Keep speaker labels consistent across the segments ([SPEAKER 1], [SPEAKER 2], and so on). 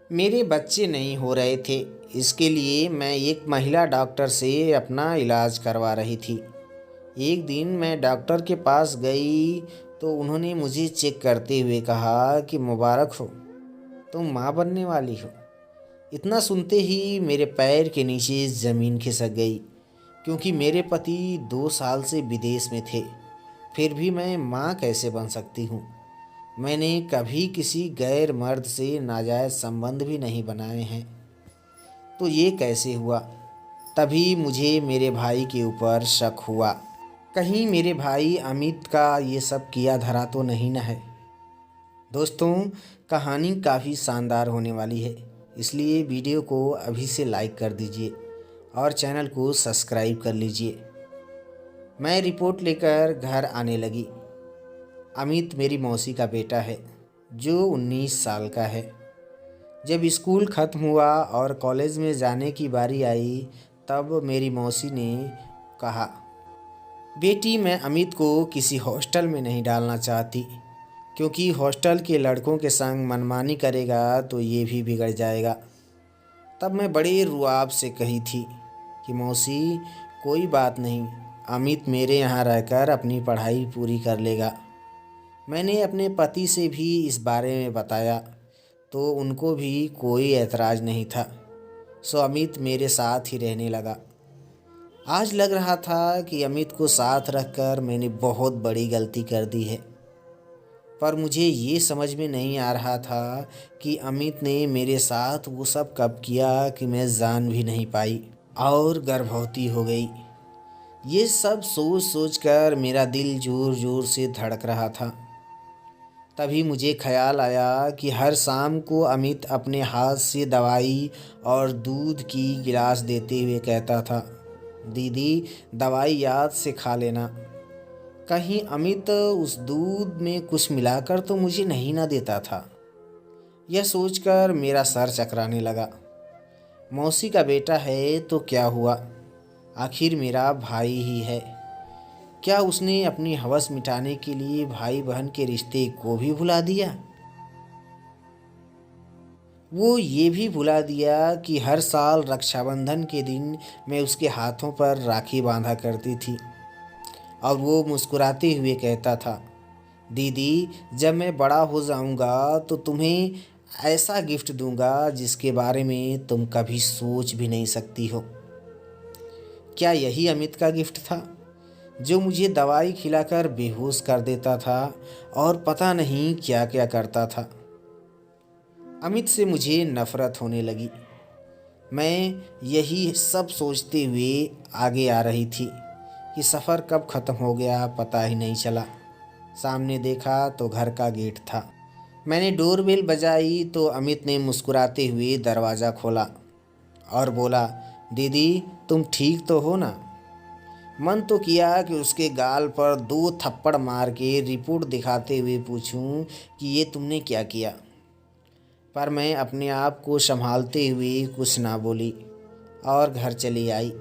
[SPEAKER 1] मेरे बच्चे नहीं हो रहे थे। इसके लिए मैं एक महिला डॉक्टर से अपना इलाज करवा रही थी। एक दिन मैं डॉक्टर के पास गई तो उन्होंने मुझे चेक करते हुए कहा कि मुबारक हो, तुम माँ बनने वाली हो। इतना सुनते ही मेरे पैर के नीचे ज़मीन खिसक गई, क्योंकि मेरे पति 2 साल से विदेश में थे। फिर भी मैं माँ कैसे बन सकती हूँ। मैंने कभी किसी गैर मर्द से नाजायज़ संबंध भी नहीं बनाए हैं, तो ये कैसे हुआ। तभी मुझे मेरे भाई के ऊपर शक हुआ। कहीं मेरे भाई अमित का ये सब किया धरा तो नहीं न है। दोस्तों, कहानी काफ़ी शानदार होने वाली है, इसलिए वीडियो को अभी से लाइक कर दीजिए और चैनल को सब्सक्राइब कर लीजिए। मैं रिपोर्ट लेकर घर आने लगी। अमित मेरी मौसी का बेटा है, जो 19 साल का है। जब स्कूल ख़त्म हुआ और कॉलेज में जाने की बारी आई, तब मेरी मौसी ने कहा, बेटी मैं अमित को किसी हॉस्टल में नहीं डालना चाहती, क्योंकि हॉस्टल के लड़कों के संग मनमानी करेगा तो ये भी बिगड़ जाएगा। तब मैं बड़े रुआब से कही थी कि मौसी, कोई बात नहीं, अमित मेरे यहाँ रहकर अपनी पढ़ाई पूरी कर लेगा। मैंने अपने पति से भी इस बारे में बताया तो उनको भी कोई ऐतराज़ नहीं था। सो अमित मेरे साथ ही रहने लगा। आज लग रहा था कि अमित को साथ रखकर मैंने बहुत बड़ी गलती कर दी है, पर मुझे ये समझ में नहीं आ रहा था कि अमित ने मेरे साथ वो सब कब किया कि मैं जान भी नहीं पाई और गर्भवती हो गई। ये सब सोच सोच कर मेरा दिल ज़ोर ज़ोर से धड़क रहा था। तभी मुझे ख्याल आया कि हर शाम को अमित अपने हाथ से दवाई और दूध की गिलास देते हुए कहता था, दीदी दवाई याद से खा लेना। कहीं अमित उस दूध में कुछ मिलाकर तो मुझे नहीं ना देता था। यह सोचकर मेरा सर चकराने लगा। मौसी का बेटा है तो क्या हुआ, आखिर मेरा भाई ही है। क्या उसने अपनी हवस मिटाने के लिए भाई बहन के रिश्ते को भी भुला दिया। वो ये भी भुला दिया कि हर साल रक्षाबंधन के दिन मैं उसके हाथों पर राखी बांधा करती थी और वो मुस्कुराते हुए कहता था, दीदी जब मैं बड़ा हो जाऊंगा तो तुम्हें ऐसा गिफ्ट दूंगा जिसके बारे में तुम कभी सोच भी नहीं सकती हो। क्या यही अमित का गिफ्ट था, जो मुझे दवाई खिलाकर बेहोश कर देता था और पता नहीं क्या क्या करता था। अमित से मुझे नफ़रत होने लगी। मैं यही सब सोचते हुए आगे आ रही थी कि सफ़र कब ख़त्म हो गया पता ही नहीं चला। सामने देखा तो घर का गेट था। मैंने डोरबेल बजाई तो अमित ने मुस्कुराते हुए दरवाज़ा खोला और बोला, दीदी तुम ठीक तो हो ना। मन तो किया कि उसके गाल पर 2 थप्पड़ मार के रिपोर्ट दिखाते हुए पूछूं कि ये तुमने क्या किया, पर मैं अपने आप को संभालते हुए कुछ ना बोली और घर चली आई।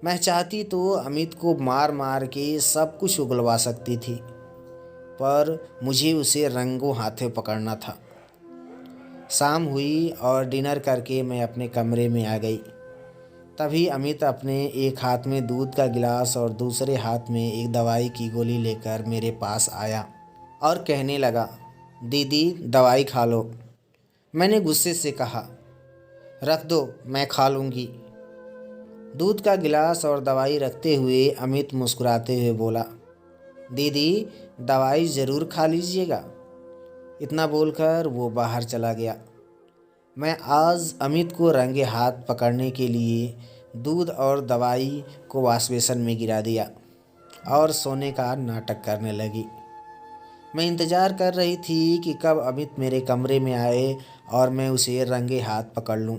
[SPEAKER 1] मैं चाहती तो अमित को मार मार के सब कुछ उगलवा सकती थी, पर मुझे उसे रंगों हाथों पकड़ना था। शाम हुई और डिनर करके मैं अपने कमरे में आ गई। तभी अमित अपने एक हाथ में दूध का गिलास और दूसरे हाथ में एक दवाई की गोली लेकर मेरे पास आया और कहने लगा, दीदी दवाई खा लो। मैंने गुस्से से कहा, रख दो मैं खा लूँगी। दूध का गिलास और दवाई रखते हुए अमित मुस्कुराते हुए बोला, दीदी दवाई ज़रूर खा लीजिएगा। इतना बोलकर वो बाहर चला गया। मैं आज अमित को रंगे हाथ पकड़ने के लिए दूध और दवाई को वॉश बेसिन में गिरा दिया और सोने का नाटक करने लगी। मैं इंतज़ार कर रही थी कि कब अमित मेरे कमरे में आए और मैं उसे रंगे हाथ पकड़ लूं।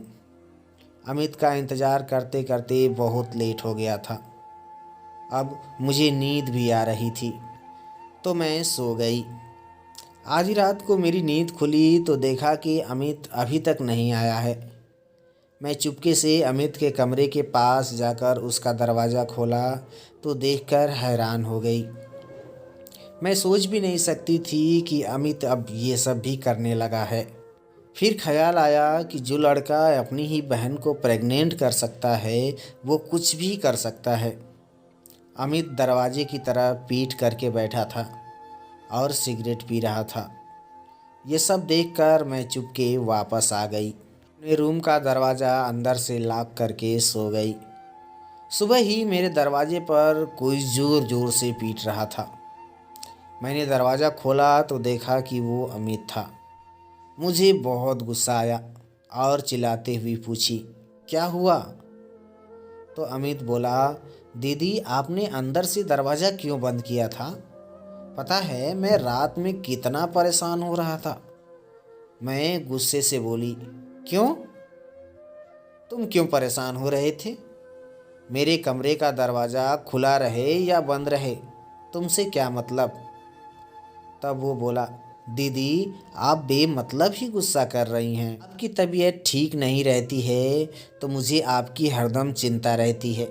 [SPEAKER 1] अमित का इंतज़ार करते करते बहुत लेट हो गया था। अब मुझे नींद भी आ रही थी, तो मैं सो गई। आधी रात को मेरी नींद खुली तो देखा कि अमित अभी तक नहीं आया है। मैं चुपके से अमित के कमरे के पास जाकर उसका दरवाज़ा खोला तो देखकर हैरान हो गई। मैं सोच भी नहीं सकती थी कि अमित अब ये सब भी करने लगा है। फिर ख्याल आया कि जो लड़का अपनी ही बहन को प्रेग्नेंट कर सकता है वो कुछ भी कर सकता है। अमित दरवाजे की तरफ पीठ करके बैठा था और सिगरेट पी रहा था। ये सब देखकर मैं चुपके वापस आ गई। अपने रूम का दरवाज़ा अंदर से लॉक करके सो गई। सुबह ही मेरे दरवाजे पर कोई ज़ोर ज़ोर से पीट रहा था। मैंने दरवाज़ा खोला तो देखा कि वो अमित था। मुझे बहुत गुस्सा आया और चिल्लाते हुए पूछी, क्या हुआ? तो अमित बोला, दीदी आपने अंदर से दरवाज़ा क्यों बंद किया था? पता है मैं रात में कितना परेशान हो रहा था। मैं गुस्से से बोली, क्यों? तुम क्यों परेशान हो रहे थे? मेरे कमरे का दरवाज़ा खुला रहे या बंद रहे, तुमसे क्या मतलब? तब वो बोला, दीदी आप बेमतलब ही गुस्सा कर रही हैं। आपकी तबीयत ठीक नहीं रहती है तो मुझे आपकी हरदम चिंता रहती है,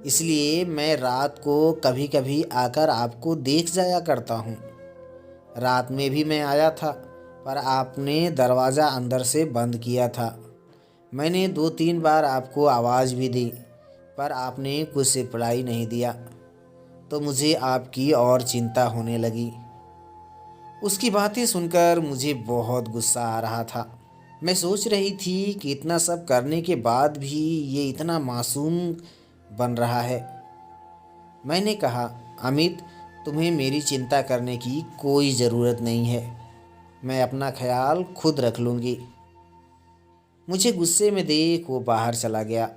[SPEAKER 1] इसलिए मैं रात को कभी कभी आकर आपको देख जाया करता हूँ। रात में भी मैं आया था पर आपने दरवाज़ा अंदर से बंद किया था। मैंने 2-3 बार आपको आवाज़ भी दी पर आपने कुछ रिप्लाई नहीं दिया, तो मुझे आपकी और चिंता होने लगी। उसकी बातें सुनकर मुझे बहुत गुस्सा आ रहा था। मैं सोच रही थी कि इतना सब करने के बाद भी ये इतना मासूम बन रहा है। मैंने कहा, अमित तुम्हें मेरी चिंता करने की कोई ज़रूरत नहीं है, मैं अपना ख्याल खुद रख लूँगी। मुझे गुस्से में देख वो बाहर चला गया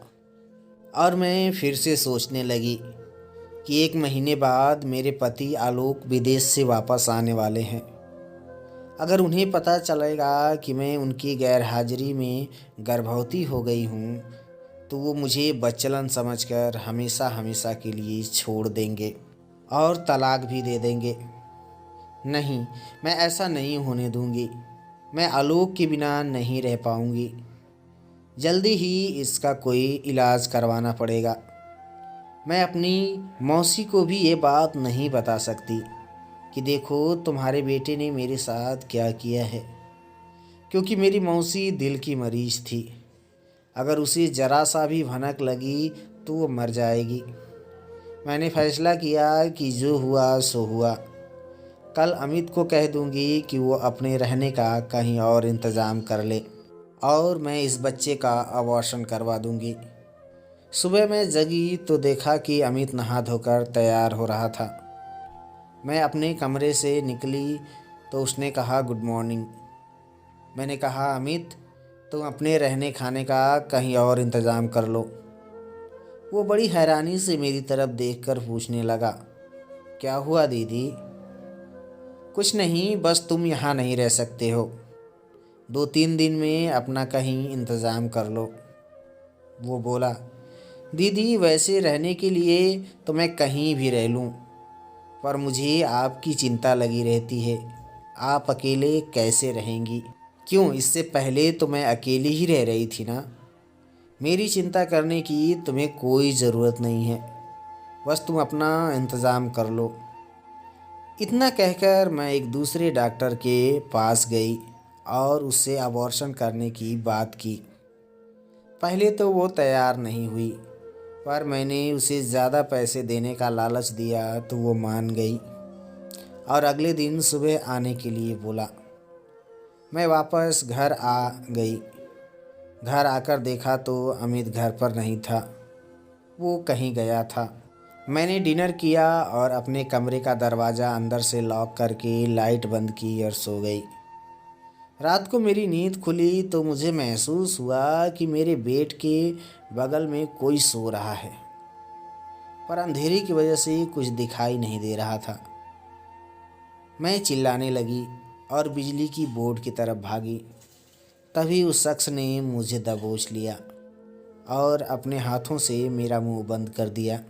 [SPEAKER 1] और मैं फिर से सोचने लगी कि 1 महीने बाद मेरे पति आलोक विदेश से वापस आने वाले हैं। अगर उन्हें पता चलेगा कि मैं उनकी गैर हाजिरी में गर्भवती हो गई हूँ तो वो मुझे बच्चलन समझकर हमेशा हमेशा के लिए छोड़ देंगे और तलाक भी दे देंगे। नहीं, मैं ऐसा नहीं होने दूँगी। मैं आलोक के बिना नहीं रह पाऊँगी। जल्दी ही इसका कोई इलाज करवाना पड़ेगा। मैं अपनी मौसी को भी ये बात नहीं बता सकती कि देखो तुम्हारे बेटे ने मेरे साथ क्या किया है, क्योंकि मेरी मौसी दिल की मरीज़ थी। अगर उसे ज़रा सा भी भनक लगी तो वो मर जाएगी। मैंने फैसला किया कि जो हुआ सो हुआ। कल अमित को कह दूंगी कि वो अपने रहने का कहीं और इंतज़ाम कर ले और मैं इस बच्चे का अबॉर्शन करवा दूंगी। सुबह मैं जगी तो देखा कि अमित नहा धोकर तैयार हो रहा था। मैं अपने कमरे से निकली तो उसने कहा, गुड मॉर्निंग। मैंने कहा, अमित तुम अपने रहने खाने का कहीं और इंतज़ाम कर लो। वो बड़ी हैरानी से मेरी तरफ देखकर पूछने लगा, क्या हुआ दीदी? कुछ नहीं, बस तुम यहाँ नहीं रह सकते हो। 2-3 दिन में अपना कहीं इंतज़ाम कर लो। वो बोला, दीदी वैसे रहने के लिए तो मैं कहीं भी रह लूँ, पर मुझे आपकी चिंता लगी रहती है। आप अकेले कैसे रहेंगी? क्यों, इससे पहले तो मैं अकेली ही रह रही थी ना। मेरी चिंता करने की तुम्हें कोई ज़रूरत नहीं है, बस तुम अपना इंतज़ाम कर लो। इतना कहकर मैं एक दूसरे डॉक्टर के पास गई और उससे अबॉर्शन करने की बात की। पहले तो वो तैयार नहीं हुई, पर मैंने उसे ज़्यादा पैसे देने का लालच दिया तो वो मान गई और अगले दिन सुबह आने के लिए बोला। मैं वापस घर आ गई। घर आकर देखा तो अमित घर पर नहीं था, वो कहीं गया था। मैंने डिनर किया और अपने कमरे का दरवाज़ा अंदर से लॉक करके लाइट बंद की और सो गई। रात को मेरी नींद खुली तो मुझे महसूस हुआ कि मेरे बेड के बगल में कोई सो रहा है, पर अंधेरे की वजह से कुछ दिखाई नहीं दे रहा था। मैं चिल्लाने लगी और बिजली की बोर्ड की तरफ भागी। तभी उस शख्स ने मुझे दबोच लिया और अपने हाथों से मेरा मुंह बंद कर दिया।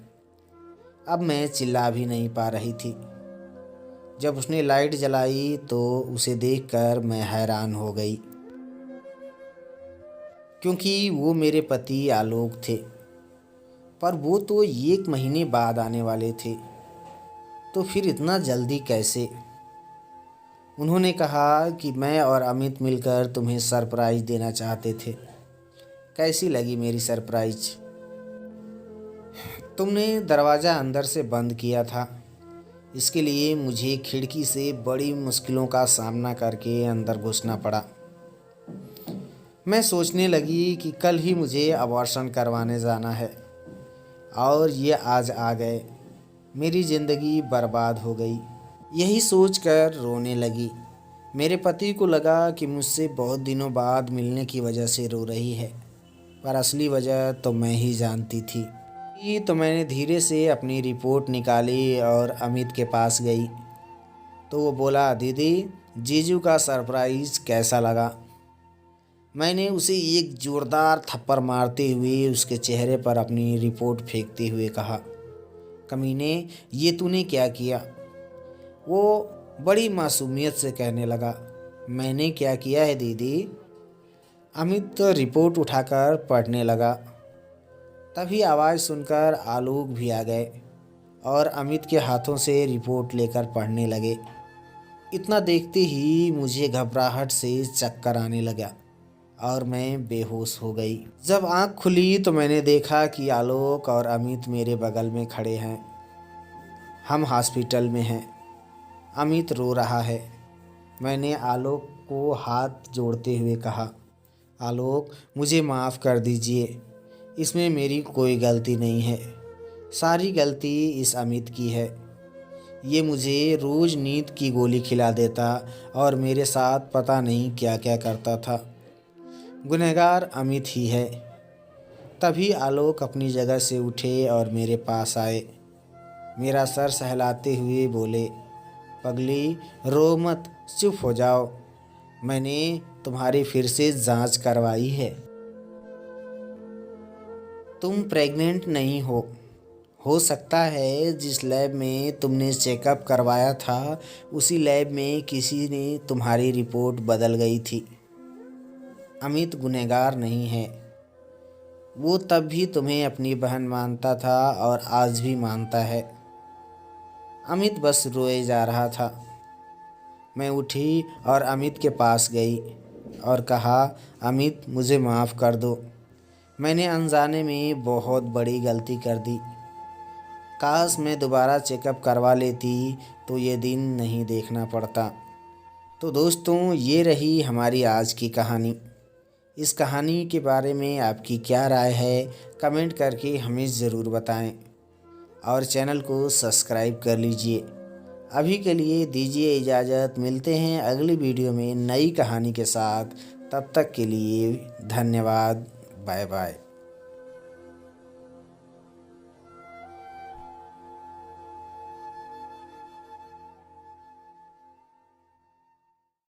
[SPEAKER 1] अब मैं चिल्ला भी नहीं पा रही थी। जब उसने लाइट जलाई तो उसे देखकर मैं हैरान हो गई, क्योंकि वो मेरे पति आलोक थे, पर वो तो 1 महीने बाद आने वाले थे। तो फिर इतना जल्दी कैसे? उन्होंने कहा कि मैं और अमित मिलकर तुम्हें सरप्राइज़ देना चाहते थे। कैसी लगी मेरी सरप्राइज़? तुमने दरवाज़ा अंदर से बंद किया था, इसके लिए मुझे खिड़की से बड़ी मुश्किलों का सामना करके अंदर घुसना पड़ा। मैं सोचने लगी कि कल ही मुझे अबॉर्शन करवाने जाना है और ये आज आ गए। मेरी ज़िंदगी बर्बाद हो गई। यही सोचकर रोने लगी। मेरे पति को लगा कि मुझसे बहुत दिनों बाद मिलने की वजह से रो रही है, पर असली वजह तो मैं ही जानती थी। ये तो मैंने धीरे से अपनी रिपोर्ट निकाली और अमित के पास गई तो वो बोला, दीदी जीजू का सरप्राइज़ कैसा लगा? मैंने उसे एक ज़ोरदार थप्पड़ मारते हुए उसके चेहरे पर अपनी रिपोर्ट फेंकते हुए कहा, कमीने ये तूने क्या किया? वो बड़ी मासूमियत से कहने लगा, मैंने क्या किया है दीदी? अमित तो रिपोर्ट उठाकर पढ़ने लगा। तभी आवाज़ सुनकर आलोक भी आ गए और अमित के हाथों से रिपोर्ट लेकर पढ़ने लगे। इतना देखते ही मुझे घबराहट से चक्कर आने लगा और मैं बेहोश हो गई। जब आँख खुली तो मैंने देखा कि आलोक और अमित मेरे बगल में खड़े हैं। हम हॉस्पिटल में हैं। अमित रो रहा है। मैंने आलोक को हाथ जोड़ते हुए कहा, आलोक मुझे माफ़ कर दीजिए, इसमें मेरी कोई गलती नहीं है। सारी गलती इस अमित की है। ये मुझे रोज़ नींद की गोली खिला देता और मेरे साथ पता नहीं क्या क्या करता था। गुनहगार अमित ही है। तभी आलोक अपनी जगह से उठे और मेरे पास आए। मेरा सर सहलाते हुए बोले, पगली रो मत, चुप हो जाओ, मैंने तुम्हारी फिर से जांच करवाई है। तुम प्रेग्नेंट नहीं हो सकता है जिस लैब में तुमने चेकअप करवाया था उसी लैब में किसी ने तुम्हारी रिपोर्ट बदल गई थी। अमित गुनहगार नहीं है। वो तब भी तुम्हें अपनी बहन मानता था और आज भी मानता है। अमित बस रोए जा रहा था। मैं उठी और अमित के पास गई और कहा, अमित मुझे माफ़ कर दो, मैंने अनजाने में बहुत बड़ी गलती कर दी। काश मैं दोबारा चेकअप करवा लेती तो ये दिन नहीं देखना पड़ता। तो दोस्तों, ये रही हमारी आज की कहानी। इस कहानी के बारे में आपकी क्या राय है, कमेंट करके हमें ज़रूर बताएं और चैनल को सब्सक्राइब कर लीजिए। अभी के लिए दीजिए इजाज़त, मिलते हैं अगली वीडियो में नई कहानी के साथ। तब तक के लिए धन्यवाद। Bye bye.